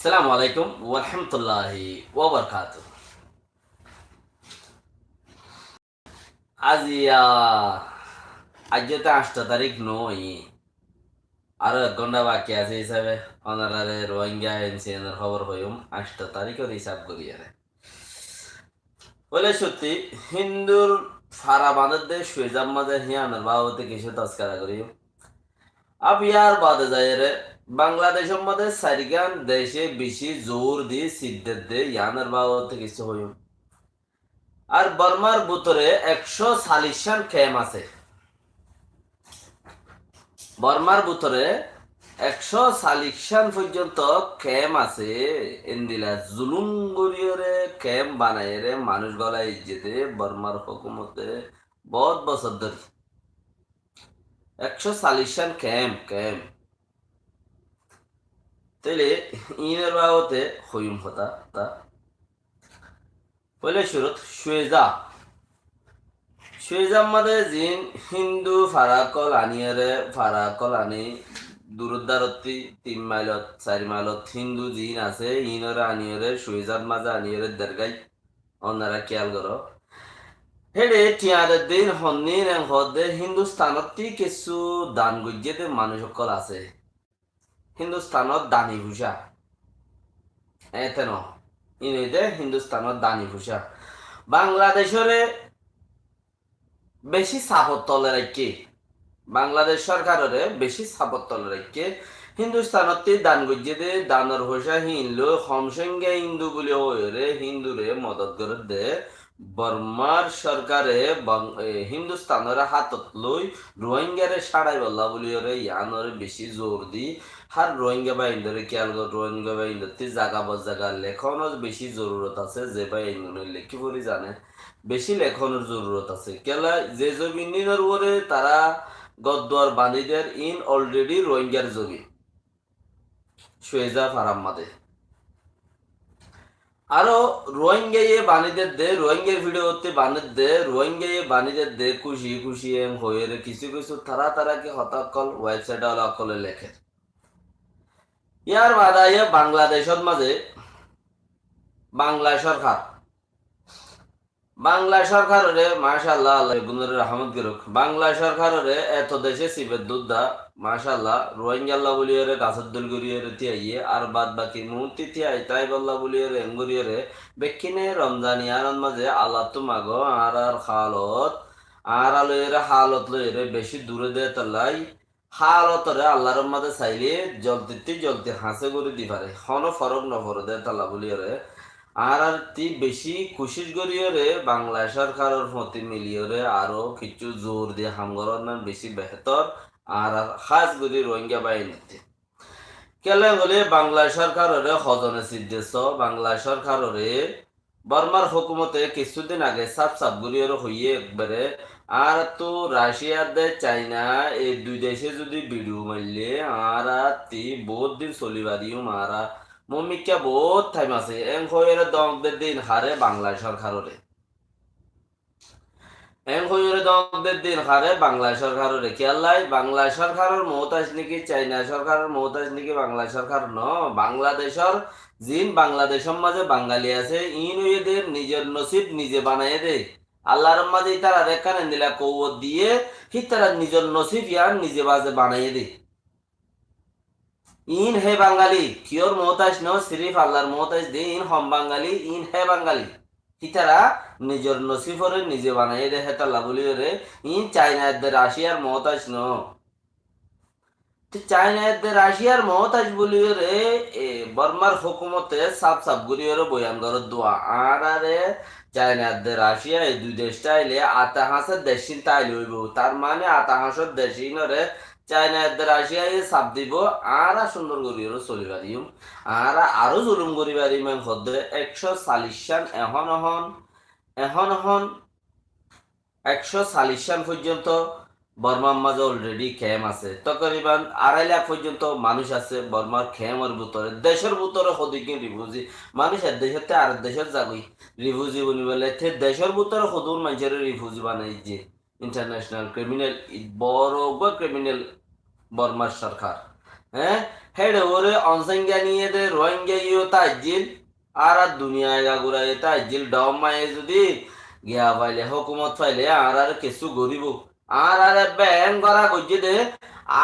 আসসালামু আলাইকুম ওয়া রাহমাতুল্লাহি ওয়া বারাকাতুহু। আজি আজ তো 8 তারিখ নয়, আরো 1 ঘন্টা বাকি আছে হিসাবে অনারারে রোহিঙ্গা এনসিএনের খবর হইম 8 তারিখের হিসাব করি আরে বলে সত্যি হিন্দুর ফারা বাঁধের দে সুয়েজাম মাঝে হিয়ানের বাবতে কিছু তস্কারা করি আব ইয়ার বাদে যায় রে বাংলাদেশের মধ্যে সারিগান দেশে বেশি জোর দিয়ে সিদ্ধের দে ইয়ানের বাবতে কিছু হইম। আর বর্মার ভিতরে 140 ক্যাম্প আছে। বর্মার ভিতরে 140 পর্যন্ত ক্যাম্প আছে। এন্দিলা জুলুম গরিয়রে ক্যাম্প বানায় রে মানুষ গলায় ইজ্জতে বর্মার হুকুমতে বহুত বছর ধরে 140 ক্যাম্প ক্যাম্প তাইলে ইনের বাবতে হইম হতা তা পहिले শুরুত সুয়েজাম মাদে জিন হিন্দু ফারাকল আনিয়ারে ফারাকল আনি দূরদারত্তি 3 মাইলত 4 মাইলত হিন্দু জিন আছে ইনরে আনিয়ারে সুয়েজাম মাঝে আনিয়ারে দেরগাই অন্যরা খেয়াল করো হেডে টিয়ারের দিন হন্নির হদে হিন্দুস্তানতি কিছু দান গুজ্জেতে মানুষ সকল আছে হিন্দুস্তানত দানি ভূষা এতেন ইনইদে হিন্দুস্তানত দানি ভূষা বাংলাদেশরে বেশি সাপোর্ট তলে রাখে বাংলাদেশ সরকারের বেশি সাপোর্ট তলে রাখে হিন্দুস্তানত দান গজ্জে দে দানর হোসা হিন্দু হমসঙ্গে হিন্দু বলে হয়ে হিন্দুরে মদত করে দে বর্মার সরকারে হিন্দুস্তানের হাতত লই রোহিঙ্গারে সাড়াই বল্লা বলি ইয়ানরে বেশি জোর দি হার রোহিঙ্গা বাহিনীরে খেয়াল কর রোহিঙ্গা বাহিনীতে জাগা বজাগা লেখনও বেশি জরুরত আছে যে বাহিনী লেখি পড়ি জানে বেশি লেখনের জরুরত আছে কেলা যে জমিনের উপরে তারা গদ্দার বাণীদের ইন অলরেডি রোহিঙ্গার জমি সুয়েজা ফারাম মাদে আরো রোহিঙ্গা বাণীদের দে রোহিঙ্গার ভিডিও হতে বাণীর দে রোহিঙ্গা বাণীদের দে খুশি খুশি হয়ে কিছু কিছু তারা কি হতাকল ওয়েবসাইট অকলে লেখে ইয়ার বাদায় বাংলাদেশের মাঝে বাংলা সরকারের মাশাআল্লাহ আল্লাহ গুণের রহমত করুক বাংলা সরকারের এত দেশে সিবের দুধা মাশাআল্লাহ রোহিঙ্গাল্লাহ বলিয়ে গাছের দল গড়িয়ে তিয়াইয়ে আর বাদ বাকি মুহূর্তে তিয়াই তাই বল্লা বলিয়ে এঙ্গরিয়ে বেক্ষিনে রমজানি আনন্দ মাঝে আল্লাহ তুমাগো আর হালত আর আলোয়ের হালত লইরে বেশি দূরে দে তাল্লাই হালতরে আল্লাহর মাঝে চাইলে জলতে হাসে করে দি পারে হন ফরক নফর দে তাল্লা বলিয়ে আর তি বেশি খুশির গরিয়রে বাংলা সরকারের প্রতি মিলিয়রে আরো কিছু জোর দিয়ে হামগরর না বেশি বেহতর আর খাস করি রোহিঙ্গা বাহিনীতে কেলে বলে বাংলা সরকারের হজনে সিদ্ধেছ বাংলা সরকারের বর্মার হুকুমতে কিছুদিন আগে সাপ গরিয়র হইয়ে একবারে আর তো রাশিয়ার দে চাইনা এই দুই দেশে যদি ভিডিও মারলে আর তি বহুত দিন চলিবারিও মারা মমিকা বহুত টাইম আছে এং হইরে দমদের দিন হারে বাংলা সরকারের বাংলা সরকারের কেলাই বাংলা সরকারের মহতাজ নাকি চাইনা সরকারের মহতাজ নাকি বাংলা সরকার ন বাংলাদেশের জিন বাংলাদেশের মাঝে বাঙালি আছে ইন এদের নিজের নসিব নিজে বানাই দে আল্লাহর মাঝে তারা রেখানে দিলা কৌত দিয়ে হি তারা নিজের নসিব ইয়ার নিজে বাজে বানাই they in hey Bangali cure মহতাজ ন সিরিফ আল্লাহর মহতাজ they in hmm Bangali in হে বাঙালি হিতারা নিজের নসিফরে নিজে বানাই রে হেতাল্লা বলি রে ইন চাইনাদের রাশিয়ার মহতাজ ন চাইনাদের রাশিয়ার মহতাজ বলি রে বর্মার হুকুমতে সাপ গুলি রে বয়ান করে দোয়া আর রে চাইনাদের রাশিয়া এই দুই দেশ চাইলে আতা হাঁসের দেশিন তাইলে হইব তার মানে আতা হাঁসের দেশিন রে চাইনাদের রাশিয়া সাপ দিব আর সুন্দর করি চলি পারিম আর আরো জুলুম করি পারিম হদে 140 এখন 140 পর্যন্ত বর্মার মাঝে অলরেডি ক্যাম্প আছে তকরিবান 2.5 লাখ পর্যন্ত মানুষ আছে বর্মার ক্যাম্পের ভিতরে দেশের ভিতরে হদিকে রিফিউজি মানুষ এক দেশের আর দেশের যাবই রিফিউজি বলি বলে দেশের ভিতরে হদুর মানুষের রিফিউজি বানাই যে ইন্টারন্যাশনাল ক্রিমিনাল বড় ক্রিমিনাল বর্মার সরকার হ্যাঁ হেডে ওরে অনসংখ্যা নিয়ে দে রোহিঙ্গা ইও তাইজিল আর দুনিয়ায় আগুরাই তাইজিল ডম মায়ে যদি গিয়া পাইলে হুকুমত পাইলে আর কিছু গরিব আর ব্যাং করা গজ্জে দে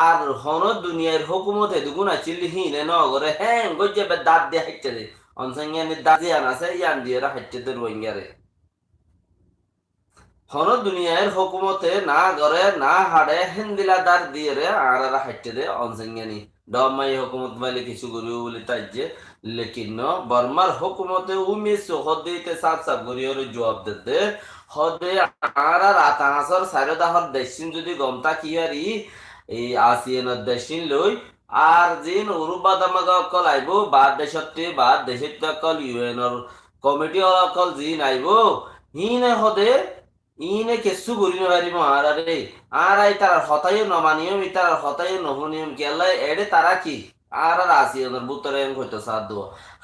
আর হন দুনিয়ার হুকুমত এদুগুন আছিল হিনে নগরে হ্যাঁ গজ্জে বে দাঁত দিয়ে হাইটে দে অনসংখ্যা নি দাঁত ইয়ান আছে ইয়ান দিয়ে হাইটে দে রোহিঙ্গারে হন দুনিয়ার হুকুমতে না গরে না হাড়ে হিন্দিলাদার দিয়ে রে আর হাইটে দে অনসংজ্ঞানি ডমাই হুকুমত মাইলে কিছু করিও বলে তাই যে লেকিন বর্মার হুকুমতে উমিস হদিতে সাফ সাফ করিও জবাব দিতে হদে আর রাত আসর সাড়ে দাহর দেশিন যদি গমতা কি আরি এই আসিয়ানের দেশিন লই আর জিন উরুবাদামাগা অকল আইব বাদ দেশতে বাদ দেশত অকল ইউএনর কমিটি অকল জিন আইব হিনে হদে ইনে কেসু করি নবারি মহারারে আর আই তার হতায় নমানিয়ম ই তার হতায় নহনিয়ম কেলাই এডে তারা কি আর আসি ওনার বুতরে হইতো সাথ দেব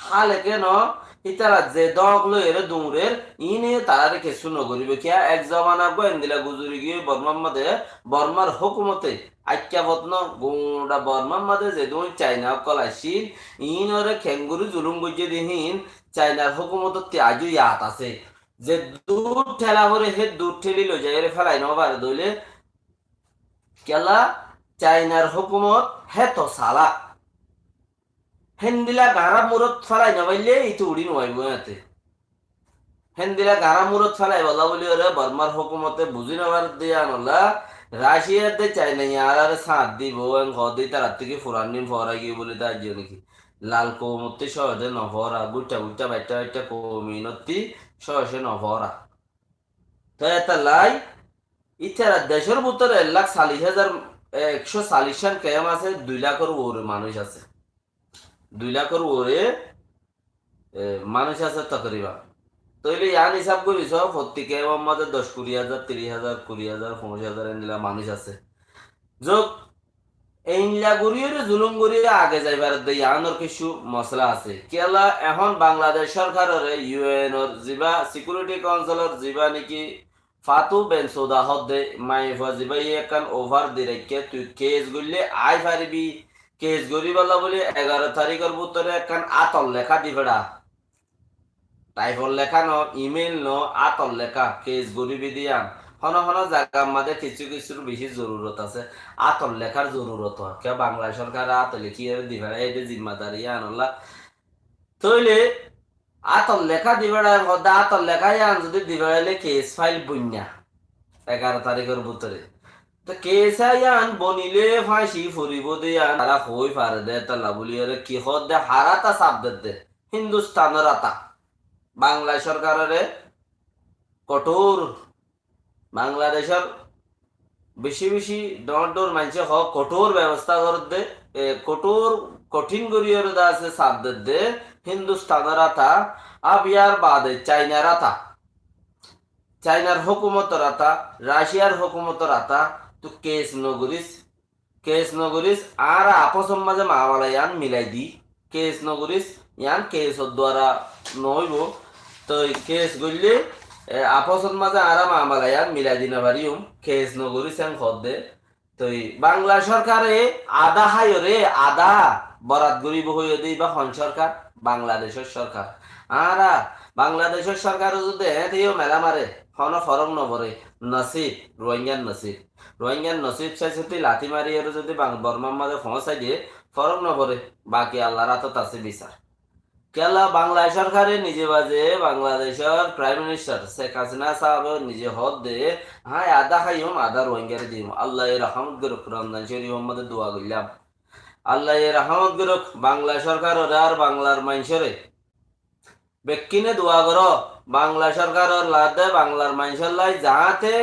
হালে কেন ইতারা যে দক লো এর দুমরের ইনে তারারে কেসু নগরিবে কিয়া এক জমানা গোয়েন্দিলা গুজুরি গিয়ে বর্মার মধ্যে বর্মার হুকুমতে আজ্ঞাপত্ন গোড়া বর্মার মধ্যে যে দুই চাইনা কলাইছিল ইনরে খেঙ্গুরি জুলুম গজ্জে দিহীন চাইনার হুকুমত আজও ইয়াত আছে যে দূর ঠেলা করে হে দূর ঠেলি লো যাই ফেলাই নবার দইলে কেলা চাইনার হুকুমত হে তো সালা হেন্দিলা গারা মুরত ফেলাই নবাইলে ইতো উড়ি নবাইব এতে হেন্দিলা গারা মুরত ফেলাই বলা বলি ওরে বর্মার হুকুমতে বুঝি নবার দিয়া নলা রাশিয়ার দে চাইনা আর সাথ দিব ঘর দিই তার থেকে ফুরান দিন ফরা গিয়ে বলে তার জিও নাকি লাল কৌমতি সহজে নভরা গুটা গুটা বাইটা বাইটা কৌমিনতি সহজে নভরা তো এটা লাই ইচ্ছারা দেশের ভিতরে 1,40,140 কেম আছে 2 লাখের ওরে মানুষ আছে 2 লাখের ওরে মানুষ আছে তকরিবান তইলে ইয়ান হিসাব করিস প্রতি কেমের মধ্যে 10-20,000 30,000 20,000 15,000 এনলা মানুষ আছে যোগ এইলা গরিয়ে জুলুম গরিয়ে আগে যাইবার ইয়ানোর কিছু মশলা আছে কেলা এখন বাংলাদেশ সরকারের ইউএনর জিবা সিকিউরিটি কাউন্সিলর জিবা নাকি ফাতু বেন সৌদা হদে মাই ফাজিবা একান ওভার দিরেকে তুই কেস গইলে আই পারবি কেস গরিবালা বলে 11 তারিখের ভিতরে একান আতল লেখা দিবেড়া টাইপর লেখা ন ইমেল ন আতল লেখা কেস গরিবি দিয়ান হন হন জায়গা আমাদের কিছু কিছুর বেশি জরুরত আছে আতল লেখার জরুরত হয় কে বাংলা সরকার আতল লিখি দিবে এই জিম্মাদারি আনলা তইলে আতল লেখা দিবেড়ার মধ্যে আতল লেখাই আন যদি দিবেড়াইলে কেস ফাইল বন্যা 11 তারিখের ভিতরে তো কেস আন বনিলে ফাঁসি ফুরিব দিয়া তারা হই পারে দে তালা বলি কি হদ দে হারাতা চাপ দে হিন্দুস্তানের আতা বাংলা সরকারের কঠোর বাংলাদেশের বেশি বেশি ডর ডর মানছে হ কঠোর ব্যবস্থা করতে কঠোর কঠিন করিয়ে আছে চাপ দে হিন্দুস্তানের আতা আব ইয়ার বাদে চাইনার আতা চাইনার হুকুমতর আতা রাশিয়ার হুকুমতর আতা তো কেস নগরিস আর আপসম মাঝে মাওয়ালা ইয়ান মিলাই দি কেস নগরিস ইয়ান কেস দ্বারা নইব তো কেস গইলে আপসন মাঝে আর মাওয়ালা ইয়ান মিলাই দিনা পারিম কেস নগরিস ইয়ান খদ দে তো বাংলা সরকারে আদা হাইরে আদা বরাত গরিব হইয়া দিই বা হন সরকার বাংলাদেশের সরকার আর বাংলাদেশের সরকার যদি এতেও মেলা মারে হন ফরম নবরে নসিব রোহিঙ্গার নসিব চাইছে লাঠি মারি আর যদি বর্মার মাঝে পৌঁছাই দিয়ে ফরম নবরে বাকি আল্লাহর হাতত আছে বিচার কেলা বাংলা সরকারে নিজে বাজে বাংলাদেশের প্রাইম মিনিস্টার শেখ হাসিনা সাহেব নিজে হদ দে হ্যাঁ আদা খাইম আদা রোহিঙ্গারে দিম আল্লাহ রহমত গরুক রমজান শরীফ মোহাম্মদ দোয়া করলাম আল্লাহ রহমত গরুক বাংলা সরকার আর বাংলার মানুষরে বেকিনে দোয়া করো বাংলা সরকার লাদে বাংলার মানুষের লাই যাহাতে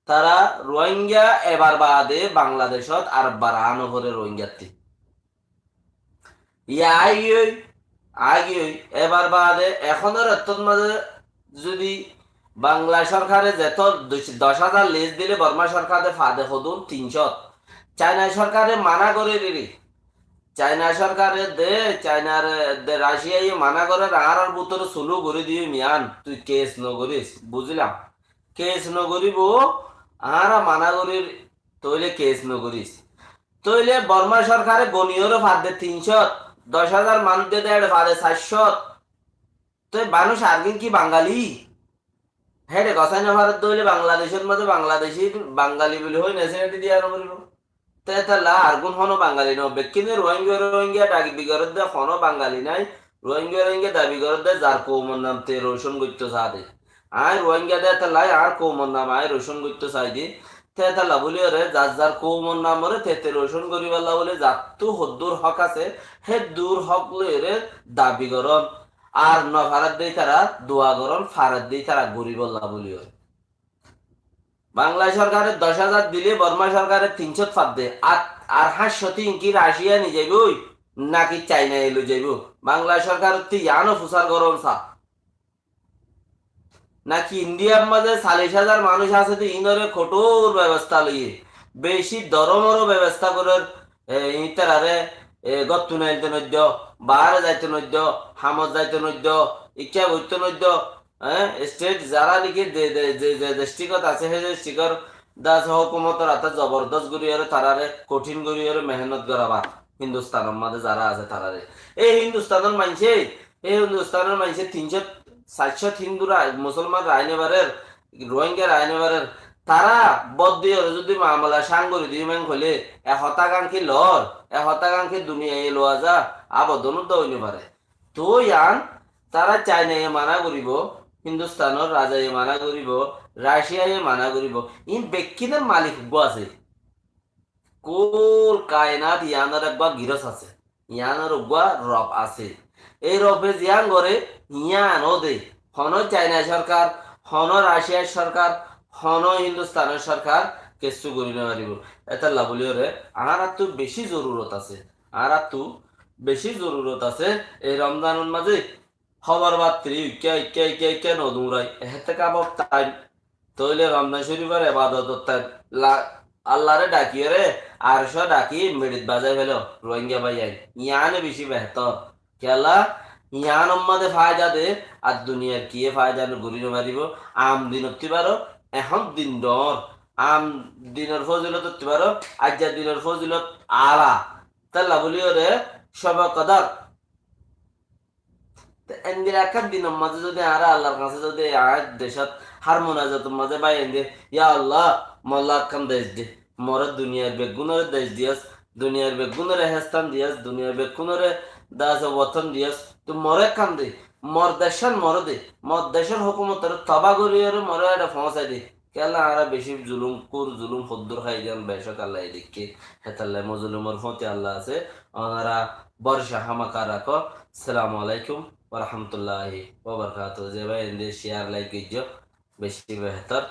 তারা রোহিঙ্গা এবার বাদে বাংলাদেশত আর বাড়ানো করে রোহিঙ্গাতি ইয়া আগে এবার বাদে এখনের মাঝে যদি বাংলা সরকারে যেত 10,000 লিস্ট দিলে বর্মা সরকারে ফাদে হদুন 300 চাইনা সরকারে মানা করে দিলি চাইনা সরকারে দে চাইনার রাশিয়াই মানা করে আর বুতরে সুলু করে দিয়ে মিয়ান তুই কেস নগরিস বুঝলাম কেস নগরিব আর মানা করির তইলে কেস নগরিস তইলে বর্মা সরকারে গনিয়রও ফাঁদে 300, 10,000 মানুষ দিয়ে দেয় ফাঁদে 400। তো মানুষ আর্গিন কি বাঙালি? হ্যাঁ রে গসাই না ভারত দইলে বাংলাদেশের মধ্যে বাংলাদেশি বাঙালি বলে হই নেশনালিটি দিয়া নবরিব। তে তালা আর্গুন হনো বাঙালি ন বেকিনে রোহিঙ্গা রোহিঙ্গা দাবি বিগরত দে হনো বাঙালি নাই। রোহিঙ্গা রোহিঙ্গা দাবি করত দে যার কৌমর নাম তে রোশন গইতো সাদে। আয় রোহিঙ্গা দে তালা আর কৌমর নাম আয় রোশন গইতো চাই দি। তে তালা বলি রে যার যার কৌমর নাম রে তে রোশন করিবাল্লা বলে যাতু হদ্দুর হক আছে হে দূর হক লইরে দাবি করন। আর ন ফারাত দেই তারা দোয়া করন, ফারাত দেই তারা গরিবল্লা বলি। বাংলা সরকারের 10,000 দিলে বর্মা সরকারের 300 ফাঁদ দে। আর 500 ইনকি রাশিয়া নি যাইব নাকি চাইনা এলো যাইব? বাংলা সরকার ইয়ানো ফুসার গরম সা নাকি ইন্ডিয়ার মাঝে 40,000 মানুষ আছে তো ইনরে কঠোর ব্যবস্থা লইয়ে বেশি দরমরও ব্যবস্থা করে ইতারারে গত্তু নাইতে নদ্য, বাহারে যাইতে নদ্য, হামত যাইতে নদ্য, ইচ্ছা বইতে নদ্য। স্টেট যারা নাকি যে ডিস্ট্রিক্টত আছে সেই ডিস্ট্রিক্টর দাস হুকুমতর হাতে জবরদস্ত করিয়ারে তারারে কঠিন করিয়ারে মেহনত করাবার হিন্দুস্তানের মাঝে যারা আছে তারারে এই হিন্দুস্তানের মানুষে এই হিন্দুস্তানের মানুষে 300-400 হিন্দুরা মুসলমান রায়নেবারের রোহিঙ্গা রায়নেবারের তারা বদিয়ে যদি মামলা সাংগরি দিয়ে ম্যাং হলে হতাকাঙ্ক্ষী লর হতাকাঙ্ক্ষী দুনিয়ায় লোয়া যা আবদনত হইতে পারে। তো ইয়ান তারা চাইনায় মানা করিব, হিন্দুস্তানের রাজায় মানা করিব, রাশিয়ায় মানা করিব। ইন ব্যক্তিদের মালিক আছে কোল কায়নাত ইয়ানার একবার গিরস আছে, ইয়ানার একবার রব আছে। এই রবে জিয়ান করে ইয়ান ও দে হন চাইনা সরকার, হন রাশিয়ার সরকার, হন হিন্দুস্তানের সরকার কেসু করি না মারিব। এটা লাভলিও রে আর তো বেশি জরুরত আছে, আর তো বেশি জরুরত আছে এই রমজানের মাঝে খবর বাত্রি কে কে কে কে নদুরাই হেতে কাবাব টাইম তইলে রমজান শরীফের ইবাদত টাইম আল্লাহরে ডাকিয়ে রে আর ডাকি মেডিত বাজাই ফেলো রোহিঙ্গা ভাই ইয়ানে বেশি বেহতর খেলা ইয়ান মাঝে ফায়দা দে আর দুনিয়ার কি ফায়দা ঘুরি মারিব। আম দিন হতে পারো এখন দিন ডর আম দিনের ফজিলত হতে পারো আজ্জা দিনের ফজিলত আলা তাল্লা বলিও রে সব কদার এন্দির একার দিনের মাঝে যদি আর আল্লাহর কাছে যদি আর দেশত হার মোনাজাতের মাঝে বাই এন্দি ইয়া আল্লাহ মোল্লা খান দেশ দে মরে দুনিয়ার বেগুনের দেশ দিয়াস, দুনিয়ার বেগুনের হেস্তান দিয়াস, দুনিয়ার বেগুনের দাস বতন দিয়াস, তুই মরে কান দে মর দেশন মর দে মর দেশের হুকুমতের তবা করিয়ার মরে এটা পৌঁছাই দে কেলা আরা বেশি জুলুম কুর জুলুম হদ্দুর খাই যান বেশক আল্লাহ দেখে হেতাল্লাহ মজলুমর ফতে আল্লাহ আছে ওনারা বর্ষা হামাকা রাখো। আসসালামু আলাইকুম ওয়া রাহমাতুল্লাহি ওয়া বারাকাতুহু। যে ভাই শেয়ার লাইক গিজো বেশি বেহতর।